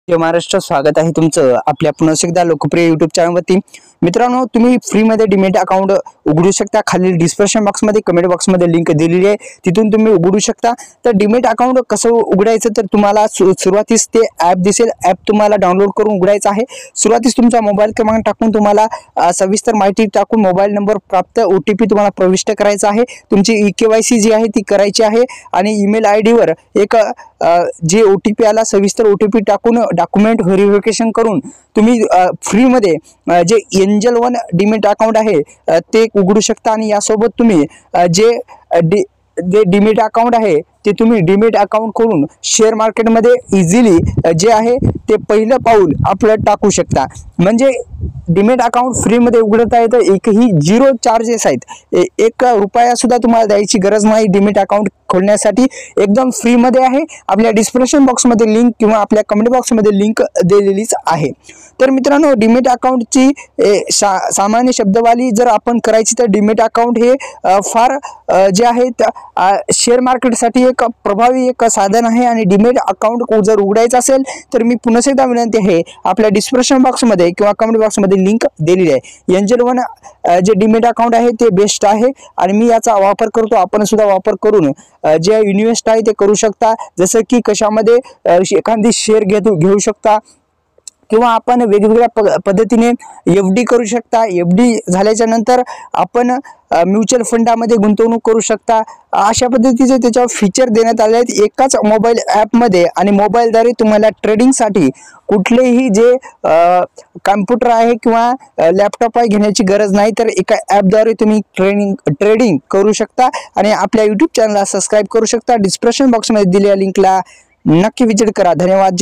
जय महाराष्ट्र, स्वागत आहे तुमचं आपल्या पुन्हा एकदा लोकप्रिय YouTube चॅनलवरती। मित्रांनो, तुम्ही फ्री मध्ये डीमॅट अकाउंट उघडू शकता। खाली डिस्क्रिप्शन बॉक्स मध्ये कमेंट बॉक्स मध्ये लिंक दिलेली आहे, तिथून तुम्ही उघडू शकता। तर डीमॅट अकाउंट कसं उघडायचं तर तुम्हाला सुरुवातीस ते ॲप दिसेल, ॲप तुम्हाला डाउनलोड करून उघडायचं आहे। सुरुवातीस तुमचा मोबाईल क्रमांक टाकून तुम्हाला सविस्तर माहिती टाकून मोबाईल नंबर प्राप्त OTP तुम्हाला प्रविष्ट करायचा आहे। तुमची KYC जी आहे ती करायची आहे आणि ईमेल ID वर एक जे OTP आला सविस्तर OTP टाकून डॉक्युमेंट व्हेरिफिकेशन करून तुम्ही फ्री मध्ये जे एंजल वन डीमॅट अकाउंट आहे ते उघडू शकता। आणि यासोबत तुम्ही जे डीमॅट अकाउंट आहे ते तुम्ही डीमॅट अकाउंट करून शेअर मार्केट मध्ये इझिली जे आहे ते पहिलं पाऊल आपलं टाकू शकता। म्हणजे डीमॅट अकाउंट फ्री मध्ये उघडता येतं, एकही झिरो चार्जेस आहेत, 1 रुपया सुद्धा तुम्हाला द्यायची गरज नाही। डीमॅट अकाउंट खोलण्यासाठी एकदम फ्री मध्ये आहे। आपल्या डिस्क्रिप्शन बॉक्स मध्ये लिंक किंवा आपल्या कमेंट बॉक्स मध्ये लिंक दिलेलीच आहे। तर मित्रांनो, डीमॅट अकाउंटची सामान्य शब्दवाली जर आपण करायची तर डीमॅट अकाउंट हे फार जे आहे शेअर मार्केटसाठी एक प्रभावी एक साधन आहे। आणि डीमॅट अकाउंट जर उघडायचं असेल तर मी पुन्हा एकदा विनंती आहे, आपल्या डिस्क्रिप्शन बॉक्स मध्ये किंवा कमेंट बॉक्स मध्ये लिंक दिलेली आहे। एंजल वन जे डीमॅट अकाउंट आहे ते बेस्ट आहे आणि मी याचा वापर करतो। आपण सुद्धा वापर करून जे इन्व्हेस्ट आहे ते करू शकता। जसं की कशामध्ये एखादी शेअर घेऊ शकता किंवा आपण वेगवेगळ्या पद्धतीने FD करू शकता। FD झाल्याच्या नंतर आपण म्युच्युअल फंडामध्ये गुंतवणूक करू शकता। अशा पद्धतीचे त्याच्यावर फीचर देण्यात आले आहेत एकाच मोबाईल ॲप मध्ये। आणि मोबाईलद्वारे तुम्हाला ट्रेडिंगसाठी कुठलेही जे कॉम्प्युटर आहे किंवा लॅपटॉप आहे घेण्याची गरज नाही, तर एका ॲपद्वारे तुम्ही ट्रेडिंग करू शकता आणि आपल्या YouTube चॅनलला सबस्क्राईब करू शकता। डिस्क्रिप्शन बॉक्समध्ये दिलेल्या लिंकला नक्की विजिट करा। धन्यवाद।